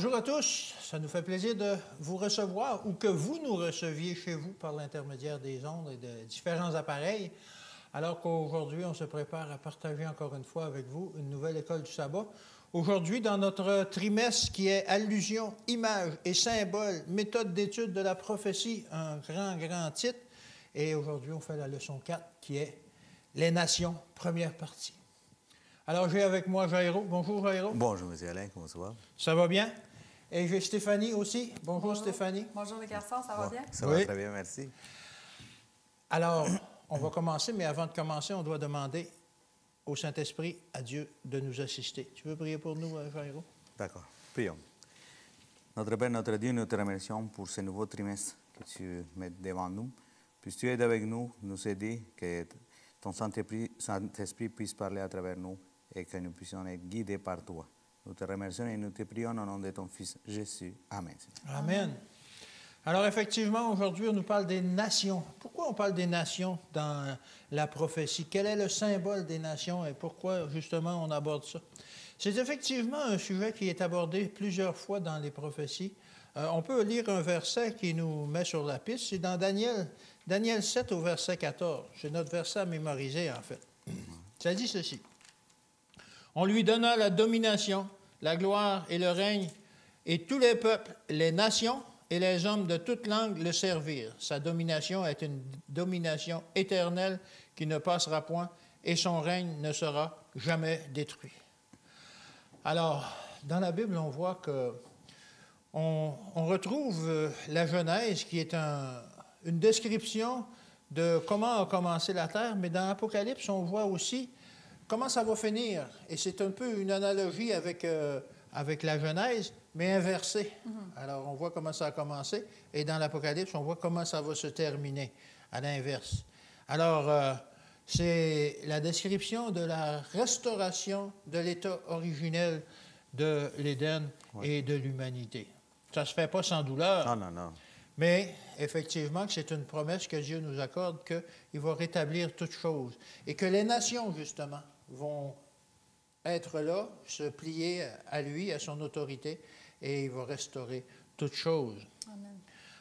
Bonjour à tous, ça nous fait plaisir de vous recevoir ou que vous nous receviez chez vous par l'intermédiaire des ondes et de différents appareils, alors qu'aujourd'hui, on se prépare à partager encore une fois avec vous une nouvelle école du sabbat. Aujourd'hui, dans notre trimestre qui est allusion, image et symbole, méthode d'étude de la prophétie, un grand titre. Et aujourd'hui, on fait la leçon 4 qui est les nations, première partie. Alors, j'ai avec moi Jairo. Bonjour, Jairo. Bonjour, M. Alain. Comment ça va? Ça va bien? Et j'ai Stéphanie aussi. Bonjour, Stéphanie. Bonjour les garçons, ça va bien? Ça Oui. va très bien, merci. Alors, on va commencer, mais avant de commencer, on doit demander au Saint-Esprit, à Dieu, de nous assister. Tu veux prier pour nous, Jairo? D'accord. Prions. Notre Père, notre Dieu, nous te remercions pour ce nouveau trimestre que tu mets devant nous. Puisses-tu aider avec nous, nous aider, que ton Saint-Esprit puisse parler à travers nous et que nous puissions être guidés par toi. Nous te remercions et nous te prions au nom de ton Fils Jésus. Amen. Amen. Alors, effectivement, aujourd'hui, on nous parle des nations. Pourquoi on parle des nations dans la prophétie? Quel est le symbole des nations et pourquoi, justement, on aborde ça? C'est effectivement un sujet qui est abordé plusieurs fois dans les prophéties. On peut lire un verset qui nous met sur la piste. C'est dans Daniel 7 au verset 14. C'est notre verset à mémoriser, en fait. Ça dit ceci. On lui donna la domination, la gloire et le règne, et tous les peuples, les nations et les hommes de toute langue le servirent. Sa domination est une domination éternelle qui ne passera point, et son règne ne sera jamais détruit. Alors, dans la Bible, on voit que on retrouve la Genèse, qui est une description de comment a commencé la terre, mais dans l'Apocalypse, on voit aussi comment ça va finir. Et c'est un peu une analogie avec la Genèse, mais inversée. Alors, on voit comment ça a commencé, et dans l'Apocalypse, on voit comment ça va se terminer, à l'inverse. Alors, c'est la description de la restauration de l'état originel de l'Éden et de l'humanité. Ça ne se fait pas sans douleur. Non. Mais effectivement, c'est une promesse que Dieu nous accorde qu'il va rétablir toutes choses. Et que les nations, justement, vont être là, se plier à lui, à son autorité, et il va restaurer toutes choses. Amen.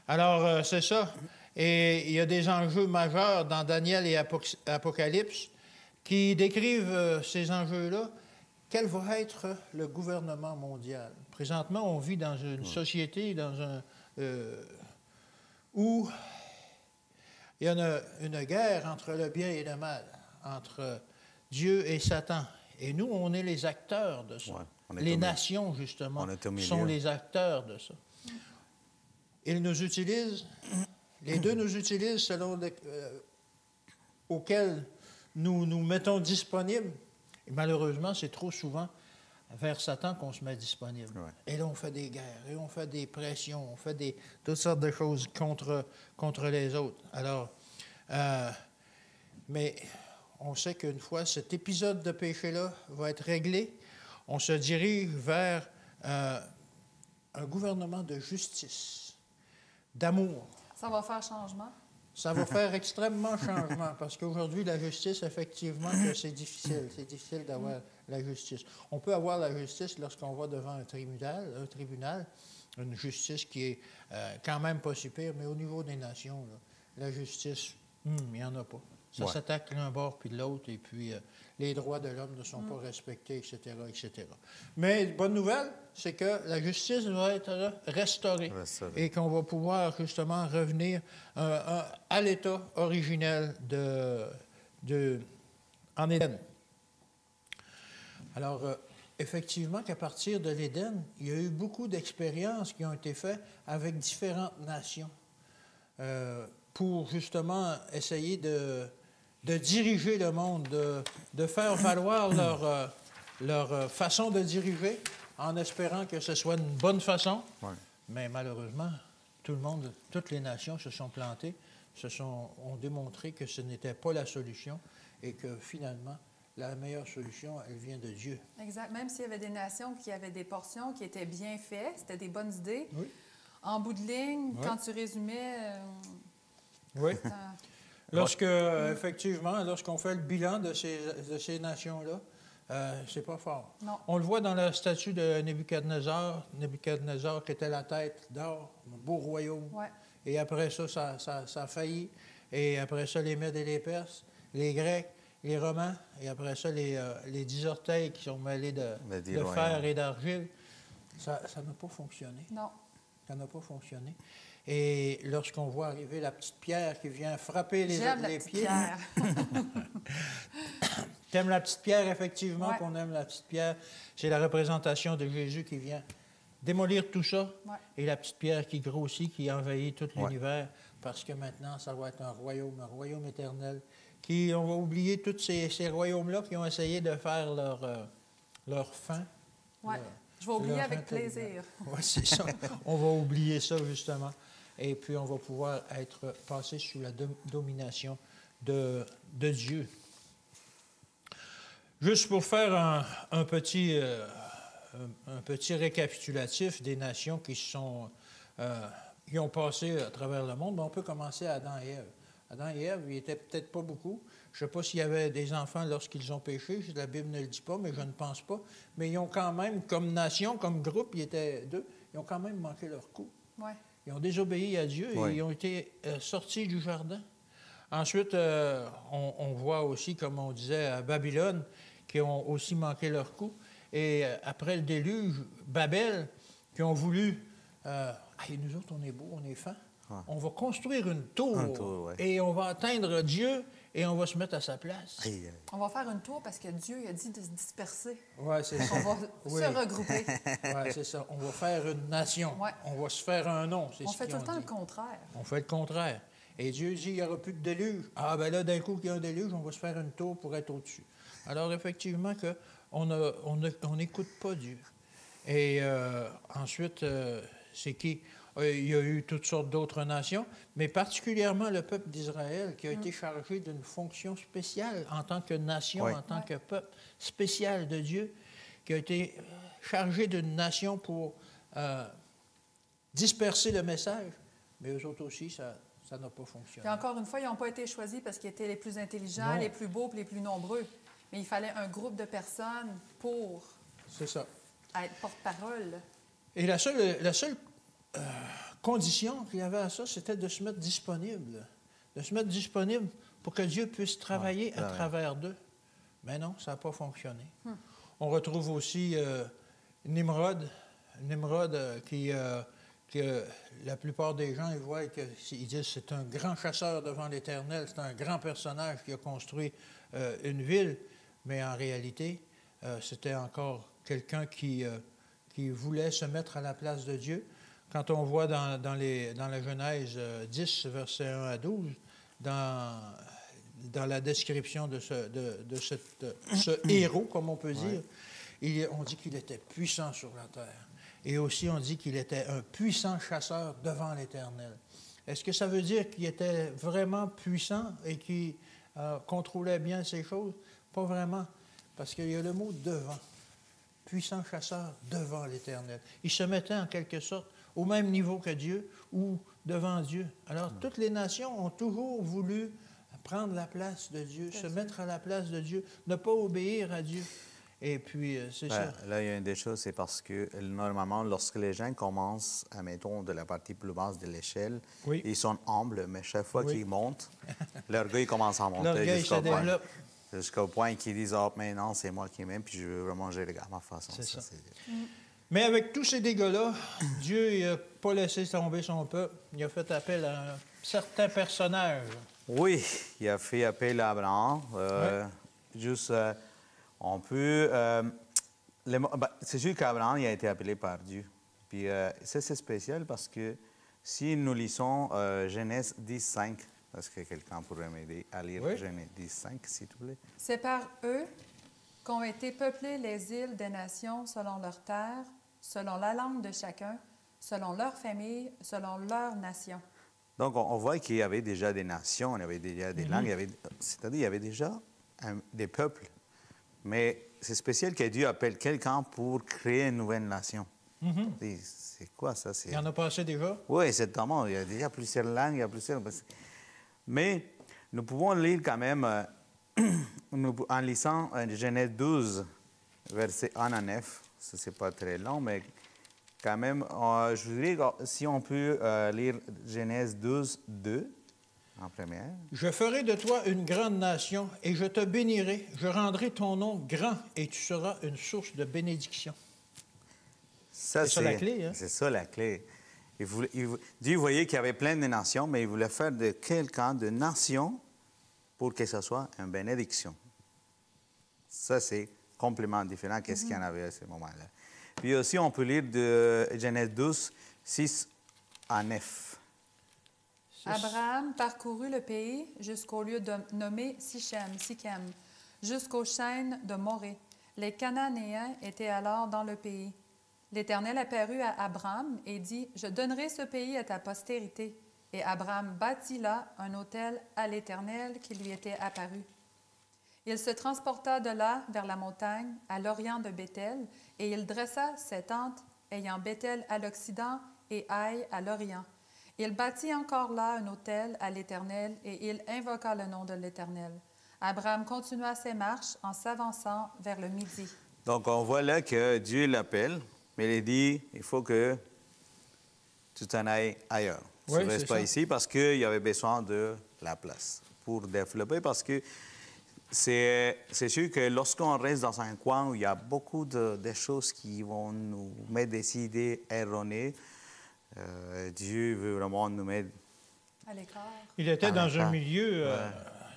Alors, c'est ça. Et il y a des enjeux majeurs dans Daniel et Apocalypse qui décrivent ces enjeux-là. Quel va être le gouvernement mondial? Présentement, on vit dans une société, où il y a une guerre entre le bien et le mal, entre Dieu et Satan. Et nous, on est les acteurs de ça. Les nations, justement, sont les acteurs de ça. Ils nous utilisent, les deux nous utilisent selon auxquels nous nous mettons disponibles. Et malheureusement, c'est trop souvent vers Satan qu'on se met disponible. Ouais. Et là, on fait des guerres, et on fait des pressions, on fait toutes sortes de choses contre les autres. Alors, mais on sait qu'une fois cet épisode de péché-là va être réglé, on se dirige vers un gouvernement de justice, d'amour. Ça va faire changement? Ça va faire extrêmement changement, parce qu'aujourd'hui, la justice, effectivement, que c'est difficile. C'est difficile d'avoir la justice. On peut avoir la justice lorsqu'on va devant un tribunal, une justice qui est quand même pas si pire, mais au niveau des nations, là, la justice, il n'y en a pas. Ça s'attaque l'un bord puis de l'autre, et puis les droits de l'homme ne sont pas respectés, etc., etc. Mais bonne nouvelle, c'est que la justice va être restaurée et qu'on va pouvoir justement revenir à l'état originel en Éden. Alors, effectivement qu'à partir de l'Éden, il y a eu beaucoup d'expériences qui ont été faites avec différentes nations pour justement essayer de diriger le monde, de faire valoir leur façon de diriger en espérant que ce soit une bonne façon. Ouais. Mais malheureusement, toutes les nations se sont plantées, ont démontré que ce n'était pas la solution et que finalement, la meilleure solution, elle vient de Dieu. Exact. Même s'il y avait des nations qui avaient des portions qui étaient bien faites, c'était des bonnes idées. Oui. En bout de ligne, quand tu résumais... oui. Effectivement, lorsqu'on fait le bilan de ces nations-là, c'est pas fort. Non. On le voit dans la statue de Nebuchadnezzar. Nebuchadnezzar qui était la tête d'or, un beau royaume. Ouais. Et après ça, ça a failli. Et après ça, les Mèdes et les Perses, les Grecs, les Romains. Et après ça, les 10 orteils qui sont mêlés de fer et d'argile. Ça n'a pas fonctionné. Non. Ça n'a pas fonctionné. Et lorsqu'on voit arriver la petite pierre qui vient frapper les pieds. Pierre. T'aimes la petite pierre, effectivement, Ouais. qu'on aime la petite pierre. C'est la représentation de Jésus qui vient démolir tout ça. Ouais. Et la petite pierre qui grossit, qui envahit tout Ouais. l'univers. Parce que maintenant, ça va être un royaume éternel. On va oublier tous ces royaumes-là qui ont essayé de faire leur fin. Oui. Je vais oublier leur avec intelligence. plaisir. Oui, c'est ça. On va oublier ça, justement. Et puis, on va pouvoir être passé sous la domination de Dieu. Juste pour faire un petit récapitulatif des nations qui ont passé à travers le monde, on peut commencer à Adam et Ève. Adam et Ève, ils n'étaient peut-être pas beaucoup. Je ne sais pas s'il y avait des enfants lorsqu'ils ont péché, la Bible ne le dit pas, mais je ne pense pas. Mais ils ont quand même, comme nation, comme groupe, ils étaient deux, ils ont quand même manqué leur coup. Ouais. Ils ont désobéi à Dieu et Oui. ils ont été sortis du jardin. Ensuite, on voit aussi, comme on disait, à Babylone, qui ont aussi manqué leur coup. Et après le déluge, Babel, qui ont voulu... nous autres, on est beaux, on est fins. Ah. On va construire une tour, ouais. et on va atteindre Dieu et on va se mettre à sa place. Aïe, aïe. On va faire une tour parce que Dieu a dit de se disperser. Oui, c'est ça. On va Oui. se regrouper. Oui, c'est ça. On va faire une nation. Ouais. On va se faire un nom. C'est On ce fait qu'ils tout le ont temps dit. le contraire. On fait le contraire. Et Dieu dit, il n'y aura plus de déluge. Ah, ben là, d'un coup, qu'il y a un déluge, on va se faire une tour pour être au-dessus. Alors, effectivement, on n'écoute pas Dieu. Et ensuite, c'est qui? Il y a eu toutes sortes d'autres nations, mais particulièrement le peuple d'Israël qui a été chargé d'une fonction spéciale en tant que nation, Oui. en tant que peuple spécial de Dieu, qui a été chargé d'une nation pour disperser le message, mais eux autres aussi, ça n'a pas fonctionné. Et encore une fois, ils n'ont pas été choisis parce qu'ils étaient les plus intelligents, Non. les plus beaux et les plus nombreux. Mais il fallait un groupe de personnes pour C'est ça. être porte-parole. Et la seule condition qu'il y avait à ça, c'était de se mettre disponible. De se mettre disponible pour que Dieu puisse travailler à travers d'eux. Mais non, ça n'a pas fonctionné. On retrouve aussi Nimrod. Nimrod qui la plupart des gens ils voient ils disent c'est un grand chasseur devant l'Éternel, c'est un grand personnage qui a construit une ville, mais en réalité, c'était encore quelqu'un qui voulait se mettre à la place de Dieu. Quand on voit dans la Genèse 10, versets 1 à 12, dans la description de ce héros, comme on peut dire, on dit qu'il était puissant sur la terre. Et aussi, on dit qu'il était un puissant chasseur devant l'Éternel. Est-ce que ça veut dire qu'il était vraiment puissant et qu'il contrôlait bien ces choses? Pas vraiment, parce qu'il y a le mot « devant ». Puissant chasseur devant l'Éternel. Il se mettait en quelque sorte au même niveau que Dieu ou devant Dieu. Alors, toutes les nations ont toujours voulu prendre la place de Dieu, se mettre à la place de Dieu, ne pas obéir à Dieu. Et puis, c'est ça. Là, il y a une des choses, c'est parce que normalement, lorsque les gens commencent, mettons, de la partie plus basse de l'échelle, Oui. ils sont humbles, mais chaque fois Oui. qu'ils montent, l'orgueil commence à monter L'orgueil se développe. jusqu'au point qu'ils disent « Ah, mais non, c'est moi qui m'aime, puis je veux vraiment gérer à ma façon. » C'est ça. Mais avec tous ces dégâts-là, Dieu n'a pas laissé tomber son peuple. Il a fait appel à un certain personnage. Oui, il a fait appel à Abraham. Juste, on peut... c'est sûr qu'Abraham il a été appelé par Dieu. Puis ça, c'est spécial parce que si nous lisons Genèse 10.5, est-ce que quelqu'un pourrait m'aider à lire Genèse 10.5, s'il te plaît? C'est par eux qu'ont été peuplées les îles des nations selon leur terre, selon la langue de chacun, selon leur famille, selon leur nation. Donc, on voit qu'il y avait déjà des nations, il y avait déjà des langues, c'est-à-dire il y avait déjà des peuples. Mais c'est spécial que Dieu appelle quelqu'un pour créer une nouvelle nation. C'est quoi ça? Il y en a passé déjà? Oui, certainement. Il y a déjà plusieurs langues, il y a plusieurs... Mais nous pouvons lire quand même, en lisant Genèse 12, verset 1 à 9. Ce n'est pas très long, mais quand même, je voudrais, si on peut lire Genèse 12, 2 en première. Je ferai de toi une grande nation et je te bénirai. Je rendrai ton nom grand et tu seras une source de bénédiction. C'est ça la clé, hein? C'est ça la clé. Dieu voyait qu'il y avait plein de nations, mais il voulait faire de quelqu'un de nation pour que ce soit une bénédiction. Ça, c'est complètement différent de ce qu'il y en avait à ce moment-là. Puis aussi, on peut lire de Genèse 12, 6 à 9. Abraham parcourut le pays jusqu'au lieu nommé Sichem, jusqu'aux chênes de Morée. Les Cananéens étaient alors dans le pays. L'Éternel apparut à Abraham et dit, « Je donnerai ce pays à ta postérité. » Et Abraham bâtit là un autel à l'Éternel qui lui était apparu. Il se transporta de là vers la montagne, à l'orient de Béthel, et il dressa ses tentes, ayant Béthel à l'occident et Aï à l'orient. Il bâtit encore là un autel à l'Éternel, et il invoqua le nom de l'Éternel. Abraham continua ses marches en s'avançant vers le midi. Donc, on voit là que Dieu l'appelle, mais il dit, il faut que tu t'en ailles ailleurs. Tu ne restes pas ici parce qu'il y avait besoin de la place pour développer, parce que c'est sûr que lorsqu'on reste dans un coin où il y a beaucoup de choses qui vont nous mettre des idées erronées, Dieu veut vraiment nous mettre à l'écart. Il était dans un milieu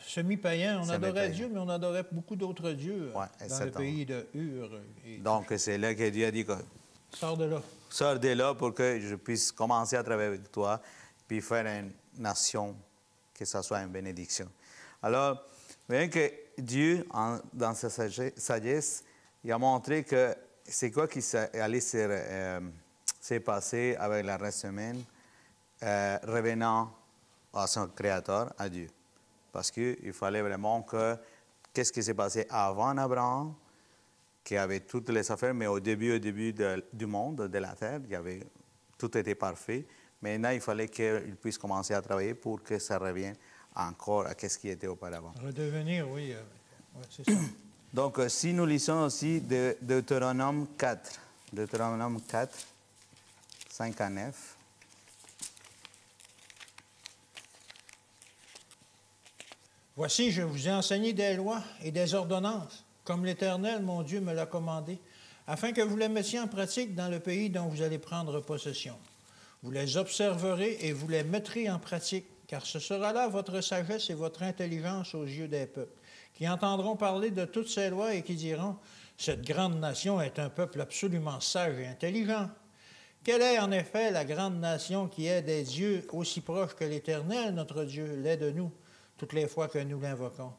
semi-païen. On adorait Dieu, mais on adorait beaucoup d'autres dieux dans le pays de Ur. Donc, c'est là que Dieu a dit que sors de là. Sors de là pour que je puisse commencer à travailler avec toi, puis faire une nation, que ça soit une bénédiction. Alors, vous voyez que Dieu, dans sa sagesse, il a montré que c'est quoi qui allait s'est passé avec la race humaine, revenant à son Créateur, à Dieu. Parce qu'il fallait vraiment que, qu'est-ce qui s'est passé avant Abraham, qui avait toutes les affaires, mais au début du monde, de la terre, tout était parfait. Maintenant, il fallait qu'il puisse commencer à travailler pour que ça revienne encore à ce qui était auparavant. Redevenir, oui, c'est ça. Donc, si nous lisons aussi de Deutéronome 4, 5 à 9. Voici, je vous ai enseigné des lois et des ordonnances, comme l'Éternel, mon Dieu, me l'a commandé, afin que vous les mettiez en pratique dans le pays dont vous allez prendre possession. Vous les observerez et vous les mettrez en pratique, car ce sera là votre sagesse et votre intelligence aux yeux des peuples, qui entendront parler de toutes ces lois et qui diront, « Cette grande nation est un peuple absolument sage et intelligent. » Quelle est en effet la grande nation qui est des dieux aussi proches que l'Éternel, notre Dieu, l'est de nous, toutes les fois que nous l'invoquons?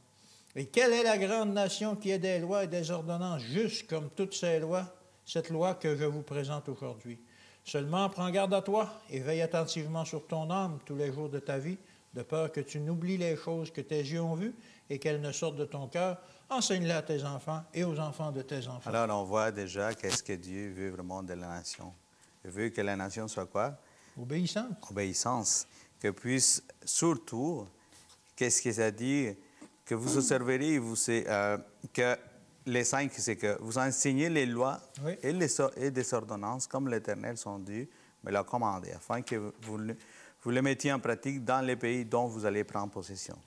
Et quelle est la grande nation qui est des lois et des ordonnances, justes comme toutes ces lois, cette loi que je vous présente aujourd'hui? Seulement, prends garde à toi et veille attentivement sur ton âme tous les jours de ta vie, de peur que tu n'oublies les choses que tes yeux ont vues et qu'elles ne sortent de ton cœur. Enseigne-les à tes enfants et aux enfants de tes enfants. Alors, on voit déjà qu'est-ce que Dieu veut vraiment de la nation. Il veut que la nation soit quoi? Obéissance. Obéissance. Que puisse surtout, qu'est-ce que ça dit? Que vous observerez, que les 5, c'est que vous enseignez les lois et des ordonnances comme l'Éternel, son Dieu, me l'a commandé, afin que vous les mettiez en pratique dans les pays dont vous allez prendre possession.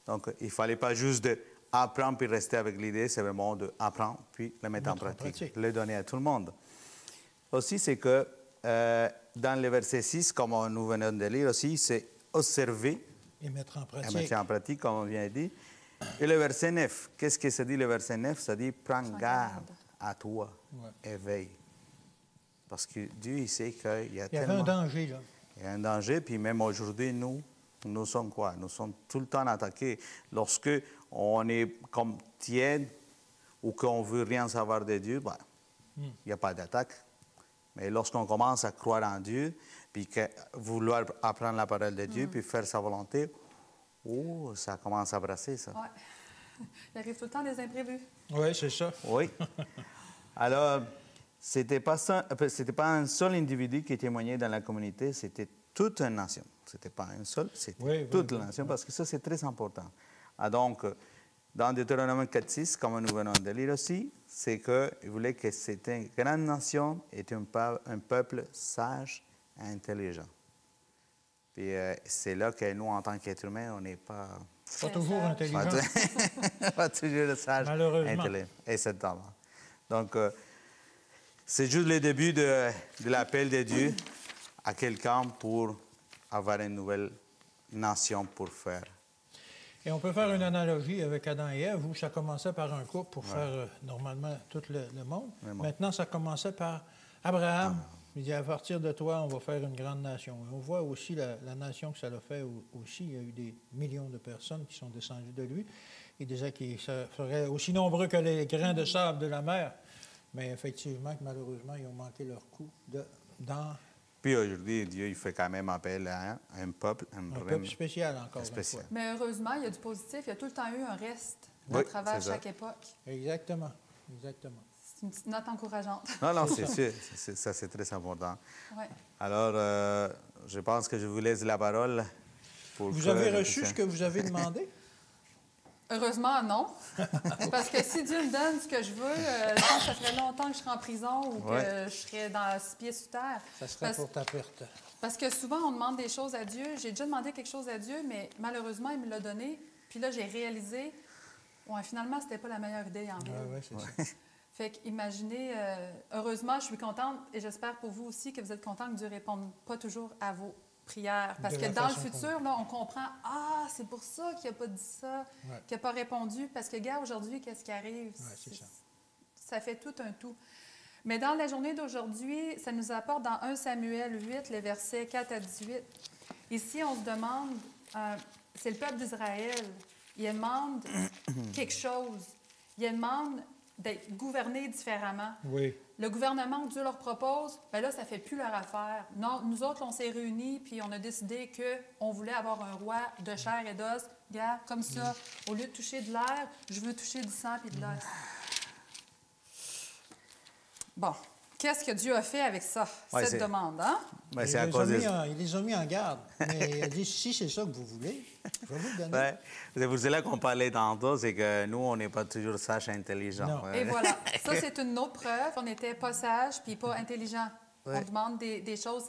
Donc, il ne fallait pas juste apprendre puis rester avec l'idée, c'est vraiment d'apprendre puis le mettre en pratique, le donner à tout le monde. Aussi, c'est que dans le verset 6, comme nous venons de lire aussi, c'est observer et mettre en pratique. Et mettre en pratique, comme on vient de dire. Et le verset 9, qu'est-ce que ça dit le verset 9? Ça dit, prends garde à toi et veille. Parce que Dieu, il sait qu'il y a tellement... Il y avait un danger, là. Il y a un danger, puis même aujourd'hui, nous sommes quoi? Nous sommes tout le temps attaqués. Lorsque on est comme tiède ou qu'on ne veut rien savoir de Dieu, il n'y a pas d'attaque. Mais lorsqu'on commence à croire en Dieu, puis vouloir apprendre la parole de Dieu, puis faire sa volonté, ça commence à brasser, ça. Oui. Il arrive tout le temps des imprévus. Oui, c'est ça. Oui. Alors, ce n'était pas un seul individu qui témoignait dans la communauté, c'était toute une nation. Ce n'était pas un seul, c'était toute la nation, parce que ça, c'est très important. Donc, dans Deutéronome 4.6, comme nous venons de lire aussi, c'est qu'il voulait que cette grande nation ait un peuple sage et intelligent. Puis c'est là que nous, en tant qu'êtres humains, on n'est pas... Pas toujours intelligent. Pas toujours sage, Malheureusement. intelligent. Exactement. Donc, c'est juste le début de l'appel de Dieu à quelqu'un pour avoir une nouvelle nation pour faire. Et on peut faire une analogie avec Adam et Ève, où ça commençait par un couple pour faire normalement tout le monde. Maintenant, ça commençait par Abraham. Il dit, à partir de toi, on va faire une grande nation. Et on voit aussi la nation que ça l'a fait aussi. Il y a eu des millions de personnes qui sont descendues de lui. Il disait qu'ils seraient aussi nombreux que les grains de sable de la mer. Mais effectivement, malheureusement, ils ont manqué leur coup dans... Puis aujourd'hui, Dieu il fait quand même appel à un peuple, un peuple spécial encore spécial. une fois. Mais heureusement, il y a du positif. Il y a tout le temps eu un reste Oui, à travers c'est ça. chaque époque. Exactement. Exactement. C'est une petite note encourageante. Non, c'est sûr. Ça, c'est très important. Ouais. Alors, je pense que je vous laisse la parole pour... Vous avez reçu ce que vous avez demandé? Heureusement, non. Parce que si Dieu me donne ce que je veux, je pense que ça ferait longtemps que je serais en prison ou que je serais dans 6 pieds sous terre. Ça serait pour ta perte. Parce que souvent, on demande des choses à Dieu. J'ai déjà demandé quelque chose à Dieu, mais malheureusement, il me l'a donné. Puis là, j'ai réalisé, ouais, finalement, c'était pas la meilleure idée en ville. Oui, c'est ça. Fait qu'imaginez, heureusement, je suis contente et j'espère pour vous aussi que vous êtes contents que Dieu ne réponde pas toujours à vos prières. Parce que dans le futur, là, on comprend, ah, c'est pour ça qu'il n'a pas dit ça, qu'il n'a pas répondu. Parce que, gars, aujourd'hui, qu'est-ce qui arrive? C'est ça. Ça fait tout un tout. Mais dans la journée d'aujourd'hui, ça nous apporte dans 1 Samuel 8, les versets 4 à 18. Ici, on se demande, c'est le peuple d'Israël, il demande quelque chose. Il demande d'être gouverné différemment. Oui. Le gouvernement que Dieu leur propose, bien là, ça ne fait plus leur affaire. Non, nous autres, on s'est réunis puis on a décidé qu'on voulait avoir un roi de chair et d'os. Regarde, comme ça, au lieu de toucher de l'air, je veux toucher du sang et de l'os. Bon, qu'est-ce que Dieu a fait avec ça, cette demande, hein? Ben, c'est à cause de... Il les a mis en garde. Mais il a dit, si c'est ça que vous voulez, je vais vous le donner. Ouais. C'est pour cela qu'on parlait tantôt, c'est que nous, on n'est pas toujours sages et intelligents. Non. Et voilà. Ça, c'est une autre preuve. On n'était pas sages puis pas intelligents. On demande des choses.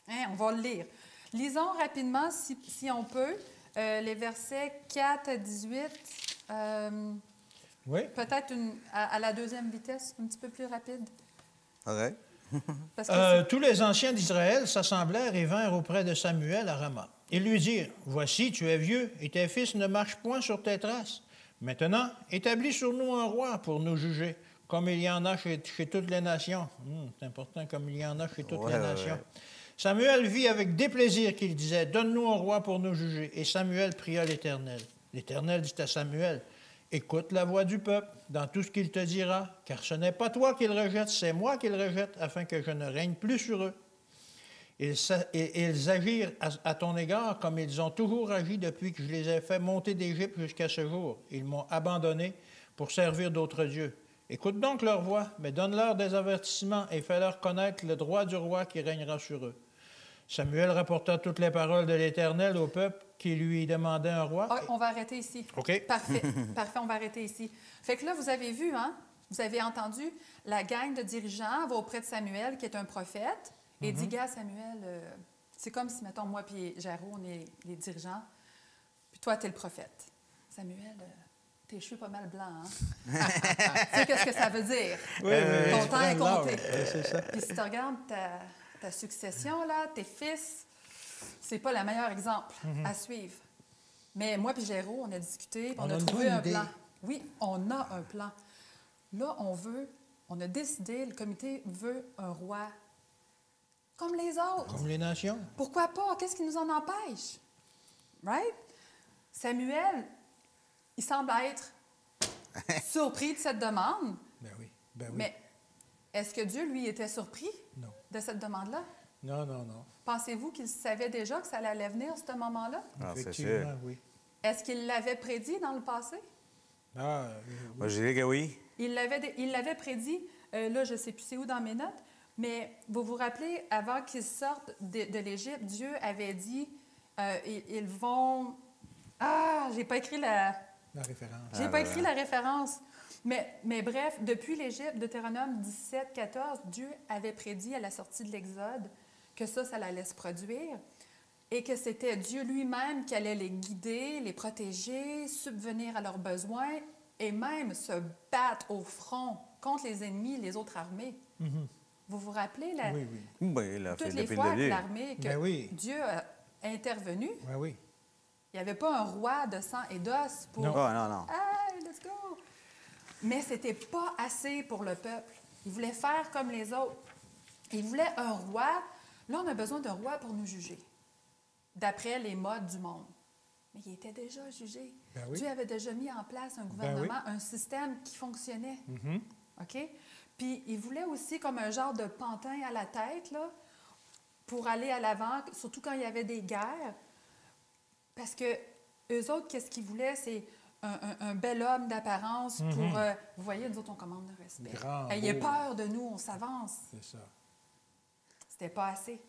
Hein, on va le lire. Lisons rapidement, si on peut, les versets 4 à 18. Oui. Peut-être à la deuxième vitesse, un petit peu plus rapide. OK. Parce que Tous les anciens d'Israël s'assemblèrent et vinrent auprès de Samuel à Rama. Ils lui dirent, « Voici, tu es vieux, et tes fils ne marchent point sur tes traces. Maintenant, établis sur nous un roi pour nous juger, comme il y en a chez toutes les nations. C'est important, comme il y en a chez toutes les nations. Samuel vit avec déplaisir qu'il disait, « Donne-nous un roi pour nous juger. » Et Samuel pria l'Éternel. L'Éternel dit à Samuel, « Écoute la voix du peuple dans tout ce qu'il te dira, car ce n'est pas toi qu'il rejette, c'est moi qu'il rejette, afin que je ne règne plus sur eux. » Ils agirent à ton égard comme ils ont toujours agi depuis que je les ai fait monter d'Égypte jusqu'à ce jour. Ils m'ont abandonné pour servir d'autres dieux. Écoute donc leur voix, mais donne-leur des avertissements et fais-leur connaître le droit du roi qui régnera sur eux. Samuel rapporta toutes les paroles de l'Éternel au peuple qui lui demandait un roi. Ah, on va arrêter ici. OK. Parfait. Parfait, on va arrêter ici. Fait que là, vous avez vu, hein? Vous avez entendu, la gang de dirigeants va auprès de Samuel, qui est un prophète, et dit, gars, Samuel, c'est comme si, mettons, moi puis Jarreau, on est les dirigeants, puis toi, tu es le prophète. Samuel, tes cheveux pas mal blancs, hein? Tu sais qu'est-ce que ça veut dire? Oui, Ton temps est compté. C'est ça. Puis si tu regardes ta succession, là, tes fils, c'est pas le meilleur exemple à suivre. Mais moi puis Géraud, on a discuté, on a trouvé un plan. Oui, on a un plan. Là, on a décidé, le comité veut un roi comme les autres. Comme les nations. Pourquoi pas? Qu'est-ce qui nous en empêche? Right? Samuel, il semble être surpris de cette demande. Ben oui. Ben oui. Mais est-ce que Dieu, lui, était surpris Non. de cette demande-là? Non, non, non. Pensez-vous qu'il savait déjà que ça allait venir, ce moment-là? Ah, c'est sûr. Effectivement, oui. Est-ce qu'il l'avait prédit dans le passé? Ah, Moi, je dirais que oui. Il l'avait prédit, là, je ne sais plus c'est où dans mes notes, mais vous vous rappelez, avant qu'ils sortent de l'Égypte, Dieu avait dit, ils vont... Ah, j'ai pas écrit La référence. Je n'ai pas écrit la référence. Mais bref, depuis l'Égypte, Deutéronome 17, 14, Dieu avait prédit à la sortie de l'Exode que ça allait se produire et que c'était Dieu lui-même qui allait les guider, les protéger, subvenir à leurs besoins et même se battre au front contre les ennemis, les autres armées. Vous vous rappelez Oui, oui. Ben, il a fait toutes les depuis fois le que début. l'armée, que Ben oui. Dieu a intervenu, Oui, oui. il n'y avait pas un roi de sang et d'os pour Non. Oh, non, non. Hey, let's go! Mais c'était pas assez pour le peuple. Il voulait faire comme les autres. Il voulait un roi. Là, on a besoin d'un roi pour nous juger, d'après les modes du monde. Mais il était déjà jugé. Ben oui. Dieu avait déjà mis en place un gouvernement, un système qui fonctionnait. OK? Puis il voulait aussi comme un genre de pantin à la tête, là, pour aller à l'avant, surtout quand il y avait des guerres. Parce que eux autres, qu'est-ce qu'ils voulaient? C'est un bel homme d'apparence pour... vous voyez, nous autres, on commande le respect. Grand, Ayez beau. peur de nous, on s'avance. C'est ça. C'était pas assez.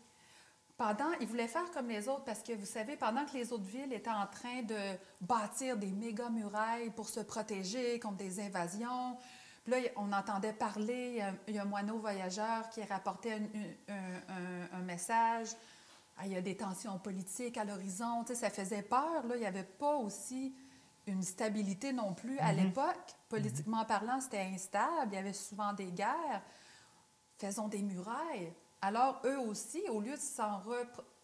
Ils voulaient faire comme les autres parce que, vous savez, pendant que les autres villes étaient en train de bâtir des méga murailles pour se protéger contre des invasions, puis là, on entendait parler, il y a un moineau voyageur qui rapportait un message. Ah, il y a des tensions politiques à l'horizon. Tu sais, ça faisait peur. Là. Il n'y avait pas aussi une stabilité non plus à l'époque. Politiquement parlant, c'était instable. Il y avait souvent des guerres. Faisons des murailles. Alors, eux aussi, au lieu de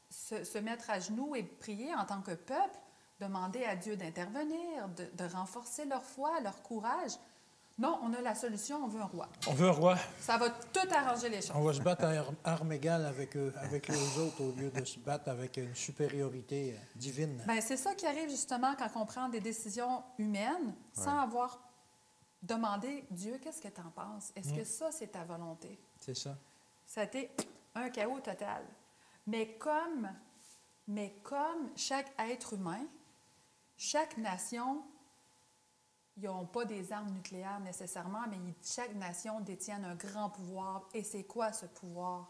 se mettre à genoux et prier en tant que peuple, demander à Dieu d'intervenir, de renforcer leur foi, leur courage. Non, on a la solution, on veut un roi. On veut un roi. Ça va tout arranger les choses. On va se battre à armes égales avec eux, avec les autres, au lieu de se battre avec une supériorité divine. Bien, c'est ça qui arrive justement quand on prend des décisions humaines sans avoir demandé, Dieu, qu'est-ce que tu en penses? Est-ce que ça, c'est ta volonté? C'est ça. Ça a été un chaos total. Mais comme chaque être humain, chaque nation, ils n'ont pas des armes nucléaires nécessairement, mais chaque nation détient un grand pouvoir. Et c'est quoi ce pouvoir?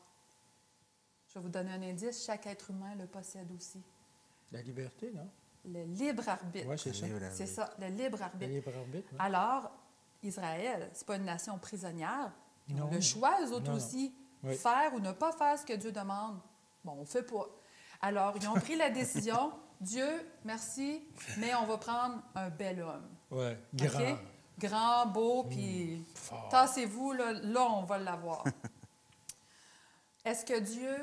Je vais vous donner un indice, chaque être humain le possède aussi. La liberté, non? Le libre arbitre. Oui, c'est ça. C'est ça, le libre Le arbitre. libre arbitre. Oui. Alors, Israël, c'est pas une nation prisonnière. Ils ont Non. le choix, eux autres Non, non. aussi, Oui. faire ou ne pas faire ce que Dieu demande. Bon, on ne fait pas. Alors, ils ont pris la décision, Dieu, merci, mais on va prendre un bel homme. Oui, OK? grand. Grand, beau, puis fort. tassez-vous, là, on va l'avoir. Est-ce que Dieu,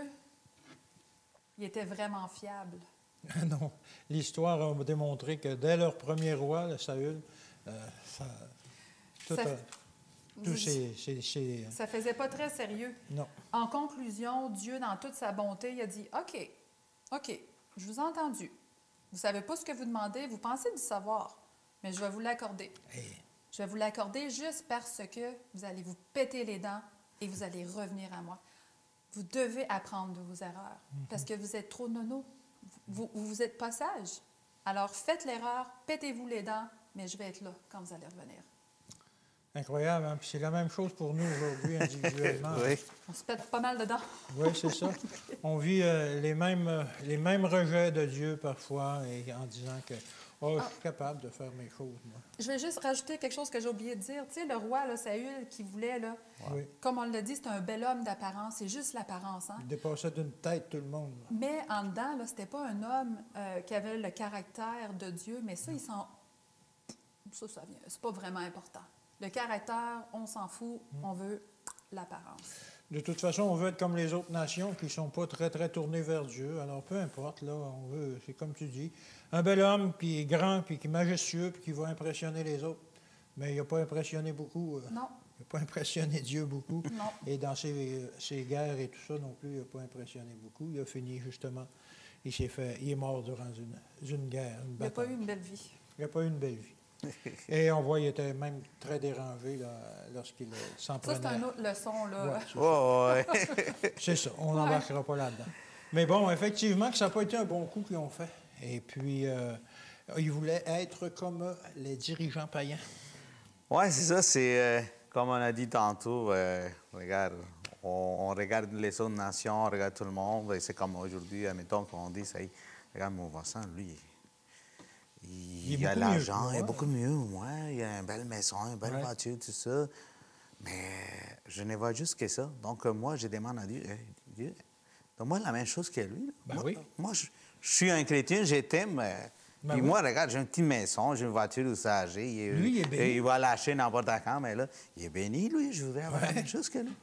il était vraiment fiable? Non. L'histoire a démontré que dès leur premier roi, le Saül, tout Ça- c'est... Ça faisait pas très sérieux. Non. En conclusion, Dieu, dans toute sa bonté, il a dit, OK, je vous ai entendu. Vous ne savez pas ce que vous demandez, vous pensez du savoir, mais je vais vous l'accorder. Hey. Je vais vous l'accorder juste parce que vous allez vous péter les dents et vous allez revenir à moi. Vous devez apprendre de vos erreurs parce que vous êtes trop nono. Vous êtes pas sage. Alors faites l'erreur, pétez-vous les dents, mais je vais être là quand vous allez revenir. Incroyable, hein? Puis c'est la même chose pour nous aujourd'hui, individuellement. Oui. On se pète pas mal dedans. Oui, c'est ça. On vit les mêmes rejets de Dieu parfois et en disant que je suis capable de faire mes choses, moi. Je vais juste rajouter quelque chose que j'ai oublié de dire. Tu sais, le roi, là, Saül, qui voulait, là, Oui. comme on l'a dit, c'est un bel homme d'apparence. C'est juste l'apparence, hein? Il dépassait d'une tête tout le monde. Là. Mais en dedans, là, c'était pas un homme qui avait le caractère de Dieu, mais ça, ça vient. C'est pas vraiment important. Le caractère, on s'en fout, on veut l'apparence. De toute façon, on veut être comme les autres nations qui ne sont pas très, très tournées vers Dieu. Alors, peu importe, là, on veut, c'est comme tu dis, un bel homme, puis grand, puis qui est majestueux, puis qui va impressionner les autres. Mais il n'a pas impressionné beaucoup. Non, Il n'a pas impressionné Dieu beaucoup. non. Et dans ses guerres et tout ça non plus, il n'a pas impressionné beaucoup. Il a fini, justement, il est mort durant une guerre, une Il n'a pas bataille. eu une belle vie. Il n'a pas eu une belle vie. Et on voit qu'il était même très dérangé là, lorsqu'il s'en Ça, prenait. c'est une autre leçon, là. Ouais, Ouais, ouais. c'est ça, on n'embarquera pas là-dedans. Mais bon, effectivement, que ça n'a pas été un bon coup qu'ils ont fait. Et puis, ils voulaient être comme les dirigeants païens. Ouais, c'est ça, c'est comme on a dit tantôt, regarde, on regarde les autres nations, on regarde tout le monde, et c'est comme aujourd'hui, admettons qu'on dit, ça y est, regarde mon voisin, lui, il a beaucoup l'argent, mieux, il est ouais. beaucoup mieux, moi. Il a une belle maison, une belle Ouais. voiture, tout ça. Mais je ne vois juste que ça. Donc, moi, je demande à Dieu, Hey, Dieu, donne-moi la même chose que lui. Là. Ben oui. Moi, je suis un chrétien, je t'aime. Ben Puis oui. moi, regarde, j'ai une petite maison, j'ai une voiture usagée. Lui, il est béni. Il va lâcher n'importe quand, mais là, il est béni, lui. Je voudrais avoir la même chose que lui.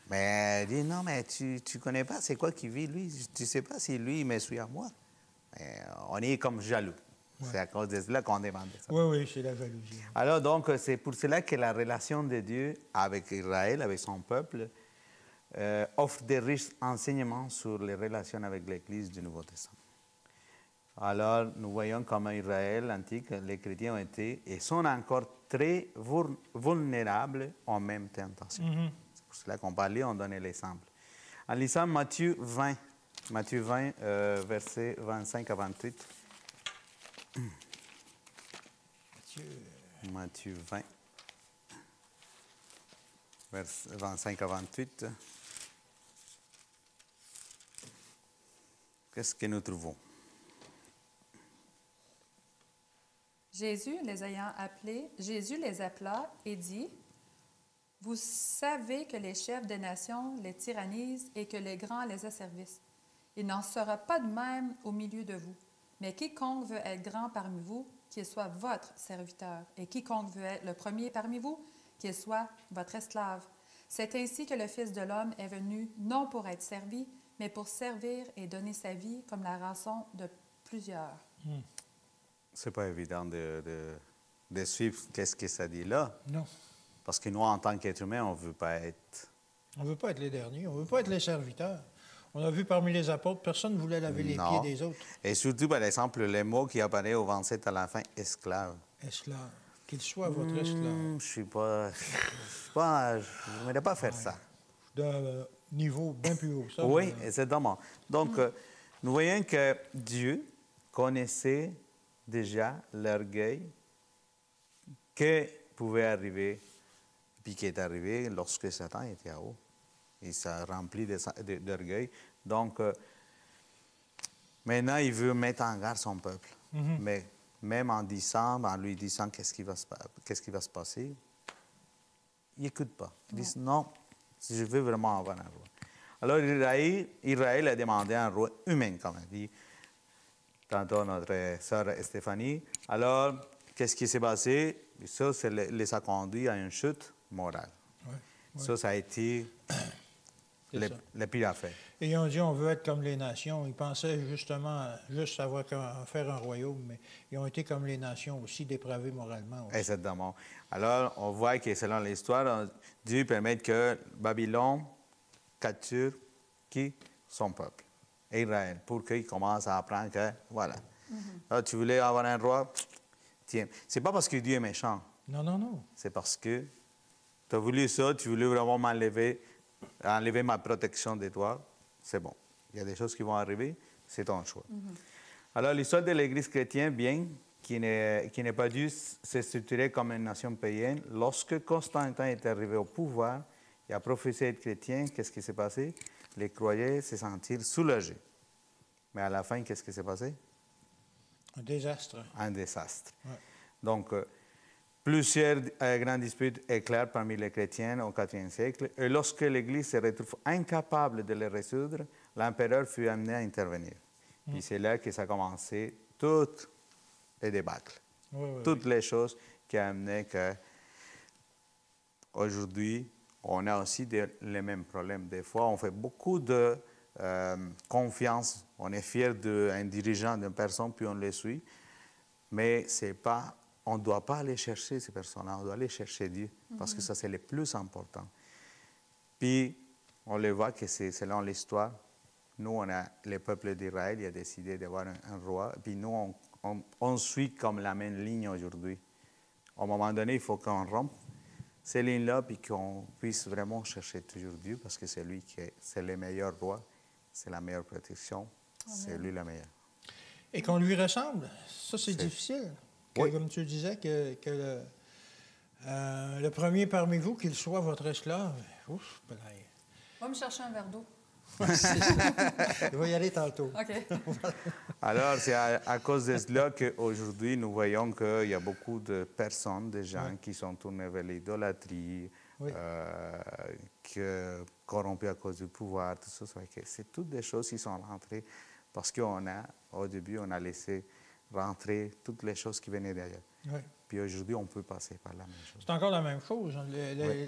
Mais il dit, non, mais tu connais pas c'est quoi qui vit, lui. Tu sais pas si lui, il me suit à moi. Mais on est comme jaloux. C'est à cause de cela qu'on demande ça. Oui, oui, c'est la jalousie. Alors, donc, c'est pour cela que la relation de Dieu avec Israël, avec son peuple, offre des riches enseignements sur les relations avec l'Église du Nouveau Testament. Alors, nous voyons comment Israël antique, les chrétiens ont été et sont encore très vulnérables aux mêmes tentations. C'est pour cela qu'on parlait, on donnait l'exemple. En lisant Matthieu 20, versets 25 à 28. Matthieu 20, versets 25 à 28. Qu'est-ce que nous trouvons? Jésus les appela et dit, « Vous savez que les chefs des nations les tyrannisent et que les grands les asservissent. Il n'en sera pas de même au milieu de vous. Mais quiconque veut être grand parmi vous, qu'il soit votre serviteur. Et quiconque veut être le premier parmi vous, qu'il soit votre esclave. C'est ainsi que le Fils de l'homme est venu, non pour être servi, mais pour servir et donner sa vie comme la rançon de plusieurs. » C'est pas évident de suivre qu'est-ce que ça dit là. Non. Parce que nous, en tant qu'êtres humains, on ne veut pas être... On ne veut pas être les derniers, on ne veut pas être les serviteurs. On a vu parmi les apôtres, personne ne voulait laver les Non. pieds des autres. Et surtout, par exemple, les mots qui apparaissent au 27 à la fin, esclave. Esclave. Qu'il soit votre esclave. Je ne suis pas... Je n'aimerais pas faire ça. D'un niveau bien plus haut. Ça, Oui, exactement. Donc, nous voyons que Dieu connaissait déjà l'orgueil qui pouvait arriver, puis qui est arrivé lorsque Satan était à haut. Il s'est rempli d'orgueil. Donc, maintenant, il veut mettre en garde son peuple. Mais même en lui disant qu'est-ce qui va se passer, il n'écoute pas. Il dit non, je veux vraiment avoir un roi. Alors, Israël a demandé un roi humain, comme a dit tantôt notre sœur Stéphanie. Alors, qu'est-ce qui s'est passé? Ça les a conduits à une chute morale. Ouais. Ça a été le pire affaire. Et ils ont dit, on veut être comme les nations. Ils pensaient justement juste savoir comment faire un royaume, mais ils ont été comme les nations aussi, dépravés moralement. Aussi. Exactement. Alors, on voit que selon l'histoire, Dieu permet que Babylone capture qui? Son peuple, Israël, pour qu'il commence à apprendre que, voilà. Alors, tu voulais avoir un roi? Tiens. C'est pas parce que Dieu est méchant. Non, non, non. C'est parce que tu as voulu ça, tu voulais vraiment enlever ma protection de toi. C'est bon. Il y a des choses qui vont arriver, c'est ton choix. Alors, l'histoire de l'Église chrétienne, bien, qui n'est pas dû se structurer comme une nation païenne, lorsque Constantin est arrivé au pouvoir et a professé être chrétien, qu'est-ce qui s'est passé? Les croyants se sentirent soulagés. Mais à la fin, qu'est-ce qui s'est passé? Un désastre. Un désastre. Ouais. Donc, plusieurs grandes disputes éclairent parmi les chrétiens au IVe siècle. Et lorsque l'Église se retrouve incapable de les résoudre, l'empereur fut amené à intervenir. Puis c'est là que ça a commencé toutes les débâcles. Toutes les choses qui ont amené que aujourd'hui, on a aussi les mêmes problèmes. Des fois, on fait beaucoup de confiance. On est fier d'un dirigeant, d'une personne, puis on le suit. Mais c'est pas, on ne doit pas aller chercher ces personnes-là, on doit aller chercher Dieu, parce que ça, c'est le plus important. Puis, on le voit que c'est selon l'histoire. Nous, on a le peuple d'Israël, il a décidé d'avoir un roi. Puis nous, on suit comme la même ligne aujourd'hui. À un moment donné, il faut qu'on rompe ces lignes-là, puis qu'on puisse vraiment chercher toujours Dieu, parce que c'est lui c'est le meilleur roi, c'est la meilleure protection, c'est lui le meilleur. Et qu'on lui ressemble, ça c'est difficile. Oui. Comme tu disais, que le premier parmi vous, qu'il soit votre esclave, ouf, Va me chercher un verre d'eau. C'est ça. Il va y aller tantôt. OK. Alors, c'est à cause de cela qu'aujourd'hui, nous voyons qu'il y a beaucoup de personnes, de gens qui sont tournés vers l'idolâtrie, Oui. Corrompus à cause du pouvoir, tout ça. C'est toutes des choses qui sont rentrées parce au début, on a laissé rentrer toutes les choses qui venaient d'ailleurs. Oui. Puis aujourd'hui, on peut passer par la même chose. C'est encore la même chose.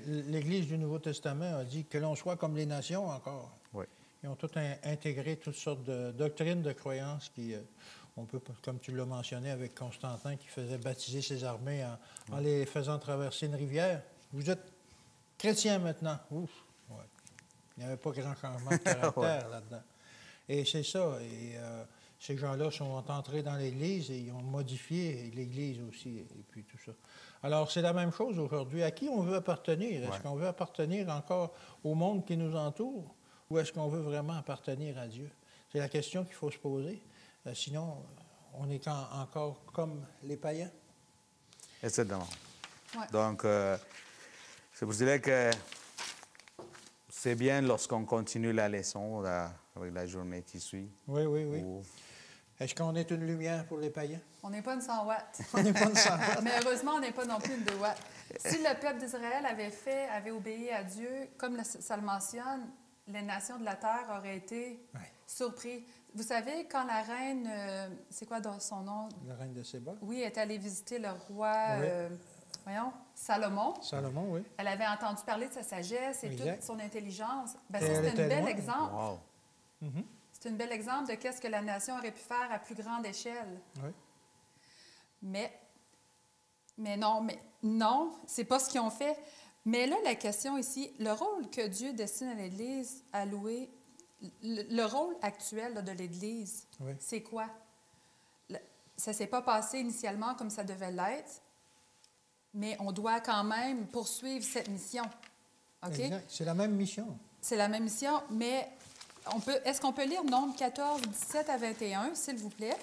L'Église du Nouveau Testament a dit que l'on soit comme les nations encore. Oui. Ils ont tout intégré toutes sortes de doctrines, de croyances qui, on peut, comme tu l'as mentionné avec Constantin, qui faisait baptiser ses armées en les faisant traverser une rivière. Vous êtes chrétien maintenant. Ouf! Ouais. Il n'y avait pas grand changement de caractère là-dedans. Et c'est ça. Et ces gens-là sont entrés dans l'Église et ils ont modifié l'Église aussi, et puis tout ça. Alors, c'est la même chose aujourd'hui. À qui on veut appartenir? Est-ce qu'on veut appartenir encore au monde qui nous entoure ou est-ce qu'on veut vraiment appartenir à Dieu? C'est la question qu'il faut se poser. Sinon, on est encore comme les païens. Exactement. Ouais. Donc, c'est pour cela que c'est bien lorsqu'on continue la leçon avec la journée qui suit. Oui, oui, oui. Ou... Est-ce qu'on est une lumière pour les païens? On n'est pas une 100 watts. On n'est pas une 100 watts. Mais heureusement, on n'est pas non plus une 2 watts. Si le peuple d'Israël avait obéi à Dieu, comme ça le mentionne, les nations de la terre auraient été surpris. Vous savez, quand la reine, c'est quoi son nom? La reine de Séba. Oui, est allée visiter le roi, Salomon. Salomon, oui. Elle avait entendu parler de sa sagesse et Exact. toute son intelligence. Ben, Et ça, elle c'est était un bel loin. exemple. Wow. Mhm. C'est un bel exemple de qu'est-ce que la nation aurait pu faire à plus grande échelle. Oui. Mais non, c'est pas ce qu'ils ont fait. Mais là, la question ici, le rôle que Dieu destine à l'Église à louer, le rôle actuel là, de l'Église, Oui. c'est quoi? Ça ne s'est pas passé initialement comme ça devait l'être, mais on doit quand même poursuivre cette mission. OK? Exact. C'est la même mission. C'est la même mission, mais est-ce qu'on peut lire Nombre 14, 17 à 21, s'il vous plaît?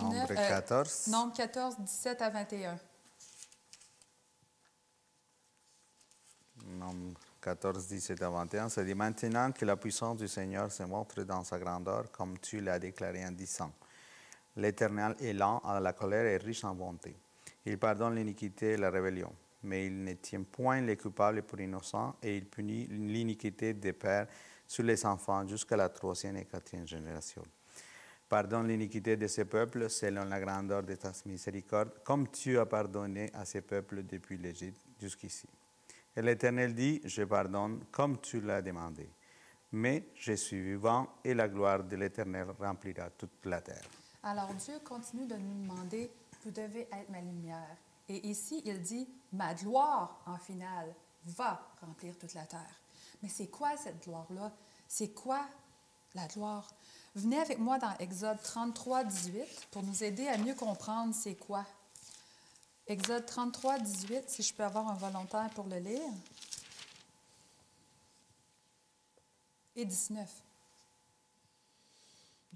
Nombre 14. Nombre 14, 17 à 21. Nombre 14, 17 à 21, ça dit « Maintenant que la puissance du Seigneur se montre dans sa grandeur, comme tu l'as déclaré en disant. L'Éternel est lent à la colère et riche en bonté. Il pardonne l'iniquité et la rébellion, mais il ne tient point les coupables pour innocents et il punit l'iniquité des pères sur les enfants jusqu'à la 3e et 4e génération. Pardonne l'iniquité de ces peuples selon la grandeur de ta miséricorde, comme tu as pardonné à ces peuples depuis l'Égypte jusqu'ici. Et l'Éternel dit, je pardonne comme tu l'as demandé. Mais je suis vivant et la gloire de l'Éternel remplira toute la terre. » Alors Dieu continue de nous demander, vous devez être ma lumière. Et ici, il dit, ma gloire, en finale, va remplir toute la terre. Mais c'est quoi cette gloire-là? C'est quoi la gloire? Venez avec moi dans Exode 33, 18 pour nous aider à mieux comprendre c'est quoi. Exode 33, 18, si je peux avoir un volontaire pour le lire. Et 19.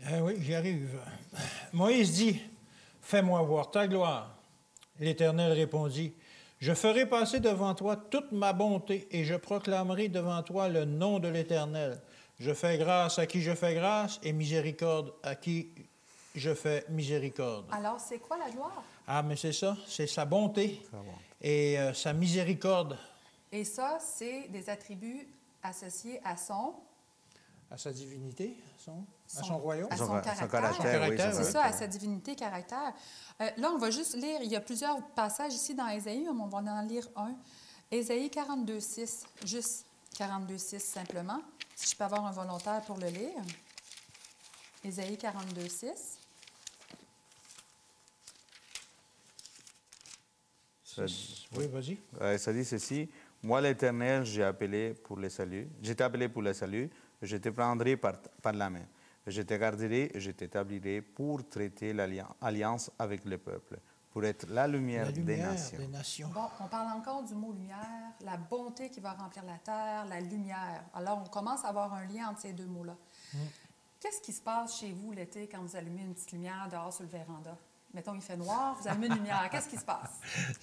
Ah oui, j'y arrive. Moïse dit, « Fais-moi voir ta gloire. » L'Éternel répondit, « Je ferai passer devant toi toute ma bonté et je proclamerai devant toi le nom de l'Éternel. Je fais grâce à qui je fais grâce et miséricorde à qui je fais miséricorde. » Alors, c'est quoi la gloire? Ah, mais c'est ça, c'est sa bonté et sa miséricorde. Et ça, c'est des attributs associés à à sa divinité, à son royaume. À son caractère. Caractère, C'est ça, à sa divinité, caractère. Là, on va juste lire, il y a plusieurs passages ici dans Ésaïe, mais on va en lire un. Ésaïe 42, 6, juste 42, 6 simplement. Si je peux avoir un volontaire pour le lire. Ésaïe 42, 6. Oui, vas-y. Ça dit ceci, « Moi l'Éternel, j'ai appelé pour le salut. Je t'ai appelé pour le salut, je te prendrai par la main. Je te garderai et je t'établirai pour traiter l'alliance avec le peuple, pour être la lumière des nations. » Bon, on parle encore du mot lumière, la bonté qui va remplir la terre, la lumière. Alors, on commence à avoir un lien entre ces deux mots-là. Qu'est-ce qui se passe chez vous l'été quand vous allumez une petite lumière dehors sur le véranda? Mettons, il fait noir, vous allumez une lumière. Qu'est-ce qui se passe?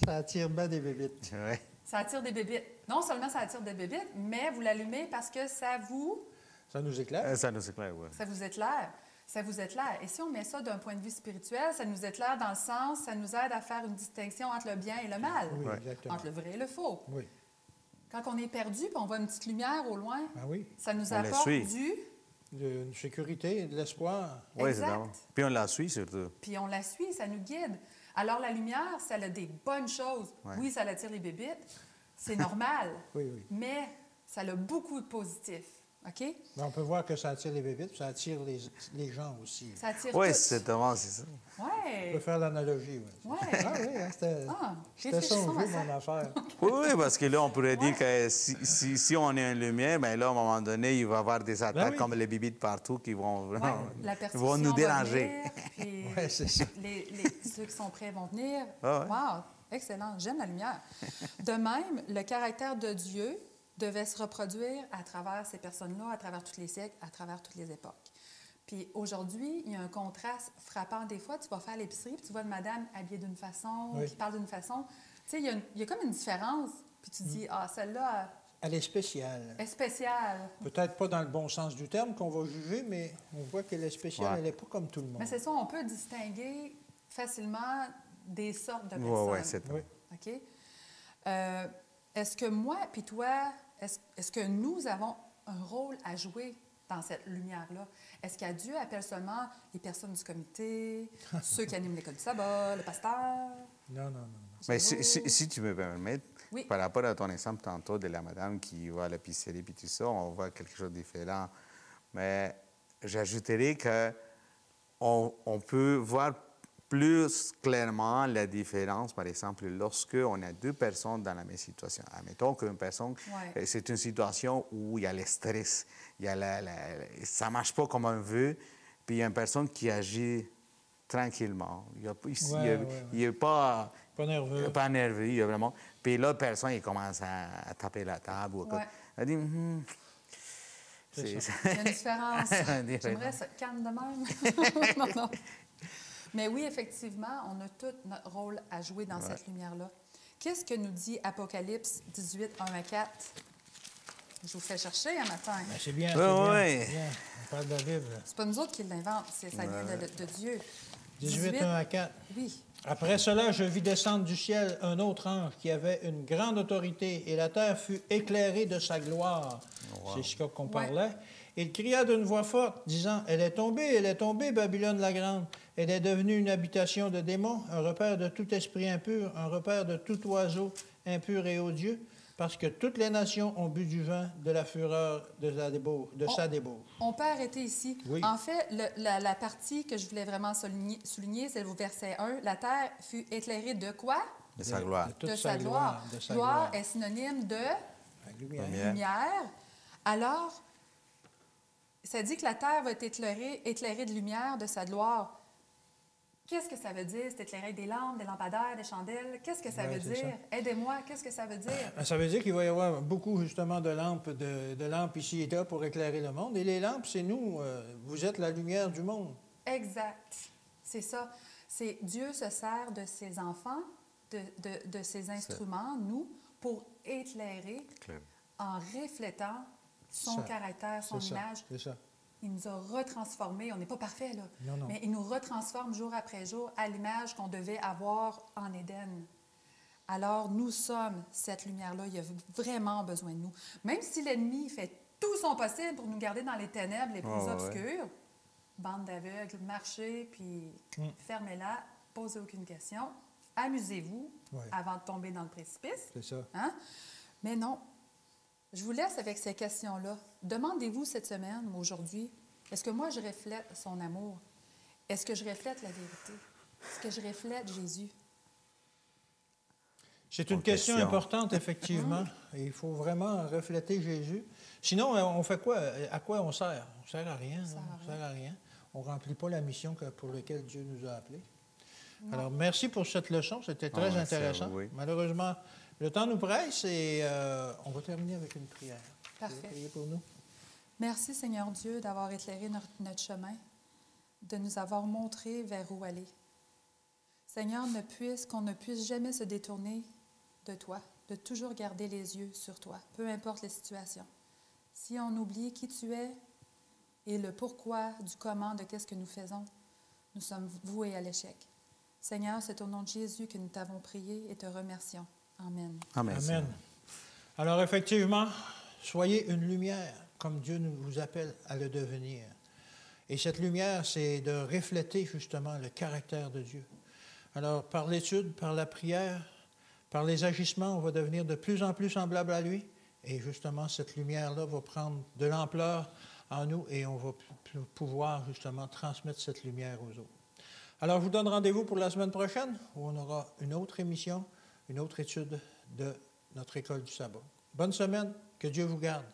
Ça attire bien des bébites. Ouais. Ça attire des bébites. Non seulement ça attire des bébites, mais vous l'allumez parce que ça vous nous éclaire. Ça nous éclaire, oui. Ça vous éclaire. Ça vous éclaire. Et si on met ça d'un point de vue spirituel, ça nous éclaire dans le sens, ça nous aide à faire une distinction entre le bien et le mal, Oui, Ouais. exactement. entre le vrai et le faux. Oui. Quand on est perdu puis on voit une petite lumière au loin, Ah oui. ça nous On la apporte suit. Une sécurité, de l'espoir. Oui, Exact. c'est vraiment. Puis on la suit surtout. Puis on la suit, ça nous guide. Alors la lumière, ça a des bonnes choses. Ouais. Oui, ça attire les bébites, c'est normal, Oui, oui. mais ça a beaucoup de positifs. OK? Mais on peut voir que ça attire les bébites, puis ça attire les gens aussi. Ça attire Oui, tout. c'est ça. On Ouais. peut faire l'analogie. Oui. Ouais. Ah oui, hein, c'était ça Réfléchissons son à jeu, ça. mon affaire. Oui, oui, parce que là, on pourrait Ouais. dire que si on est en lumière, bien là, à un moment donné, il va y avoir des attaques oui. comme les bibites partout qui vont, Ouais, la ils perception vont nous va déranger. venir, puis Ouais, c'est ça. ceux qui sont prêts vont venir. Ah ouais. Wow, excellent. J'aime la lumière. De même, le caractère de Dieu devait se reproduire à travers ces personnes-là, à travers tous les siècles, à travers toutes les époques. Puis aujourd'hui, il y a un contraste frappant. Des fois, tu vas faire l'épicerie, puis tu vois une madame habillée d'une façon, Oui. qui parle d'une façon. Tu sais, il y a comme une différence. Puis tu te dis, ah, celle-là Elle est spéciale. est spéciale. Peut-être pas dans le bon sens du terme qu'on va juger, mais on voit qu'elle est spéciale. Ouais. Elle n'est pas comme tout le monde. Mais c'est ça, on peut distinguer facilement des sortes de personnes. Oui, oui, c'est Oui. OK? Est-ce que moi puis toi, est-ce que nous avons un rôle à jouer dans cette lumière-là? Est-ce que Dieu appelle seulement les personnes du comité, ceux qui animent l'école du sabbat, le pasteur? Non, non, non. Mais Gémeaux? si tu me permets, Oui. par rapport à ton exemple tantôt de la madame qui va à l'épicerie et tout ça, on voit quelque chose de différent. Mais j'ajouterais que on peut voir plus clairement la différence, par exemple, lorsque on a deux personnes dans la même situation. Admettons qu'une personne, Ouais. c'est une situation où il y a le stress, il y a ça ne marche pas comme on veut, puis il y a une personne qui agit tranquillement. Il n'est pas... Pas nerveux. Pas nerveux, il y a vraiment. Puis l'autre personne, il commence à taper la table. Ou quoi. Ouais. Elle dit, C'est Il y a une différence. Une J'aimerais ça calme de même. Non, non. Mais oui, effectivement, on a tout notre rôle à jouer dans cette lumière-là. Qu'est-ce que nous dit Apocalypse 18, 1 à 4? Je vous fais chercher un matin. Ben, c'est bien, Oui, c'est oui. bien. Bien. On parle de la Bible. C'est pas nous autres qui l'inventent, ça vient de Dieu. 18, 1 à 4. Oui. Après cela, je vis descendre du ciel un autre ange qui avait une grande autorité, et la terre fut éclairée de sa gloire. C'est ce qu'on parlait. Il cria d'une voix forte, disant, elle est tombée, Babylone la grande. Elle est devenue une habitation de démons, un repère de tout esprit impur, un repère de tout oiseau impur et odieux, parce que toutes les nations ont bu du vin de la fureur de sa débauche. On peut arrêter ici. Oui. En fait, la partie que je voulais vraiment souligner, c'est le verset 1. La terre fut éclairée de quoi? De sa gloire. toute De sa gloire. de sa Gloire est synonyme de La lumière. Lumière. lumière. Alors, ça dit que la terre va être éclairée de lumière, de sa gloire. Qu'est-ce que ça veut dire? C'est éclairé avec des lampes, des lampadaires, des chandelles. Qu'est-ce que ça Ouais, veut c'est dire? ça. Aidez-moi, qu'est-ce que ça veut dire? Ben, ça veut dire qu'il va y avoir beaucoup, justement, de lampes ici et là pour éclairer le monde. Et les lampes, c'est nous. Vous êtes la lumière du monde. Exact. C'est ça. C'est Dieu se sert de ses enfants, de ses instruments, nous, pour éclairer Clair. en reflétant son Ça. caractère, son C'est ça. image. C'est ça. Il nous a retransformés. On n'est pas parfait, là. Non, non. Mais il nous retransforme jour après jour à l'image qu'on devait avoir en Éden. Alors, nous sommes cette lumière-là. Il a vraiment besoin de nous. Même si l'ennemi fait tout son possible pour nous garder dans les ténèbres les plus Ouais. obscures, bande d'aveugles, marchez, puis fermez-la, posez aucune question, amusez-vous Ouais. avant de tomber dans le précipice. C'est ça. Hein? Mais non. Je vous laisse avec ces questions-là. Demandez-vous cette semaine ou aujourd'hui, est-ce que moi je reflète son amour? Est-ce que je reflète la vérité? Est-ce que je reflète Jésus? C'est une Bonne question question. importante, effectivement. Et il faut vraiment refléter Jésus. Sinon, on fait quoi? À quoi on sert? On ne sert à rien. sert à On sert à rien. On ne remplit pas la mission pour laquelle Dieu nous a appelés. Alors, merci pour cette leçon. C'était très merci à intéressant. vous, oui. Malheureusement, le temps nous presse et on va terminer avec une prière. Parfait. Vous voulez prier pour nous? Merci Seigneur Dieu d'avoir éclairé notre chemin, de nous avoir montré vers où aller. Seigneur, qu'on ne puisse jamais se détourner de toi, de toujours garder les yeux sur toi, peu importe les situations. Si on oublie qui tu es et le pourquoi, du comment, de qu'est-ce que nous faisons, nous sommes voués à l'échec. Seigneur, c'est au nom de Jésus que nous t'avons prié et te remercions. Amen. Amen. Amen. Alors effectivement, soyez une lumière comme Dieu nous vous appelle à le devenir. Et cette lumière, c'est de refléter justement le caractère de Dieu. Alors par l'étude, par la prière, par les agissements, on va devenir de plus en plus semblable à lui. Et justement, cette lumière-là va prendre de l'ampleur en nous et on va pouvoir justement transmettre cette lumière aux autres. Alors, je vous donne rendez-vous pour la semaine prochaine où on aura une autre émission, une autre étude de notre école du sabbat. Bonne semaine, que Dieu vous garde.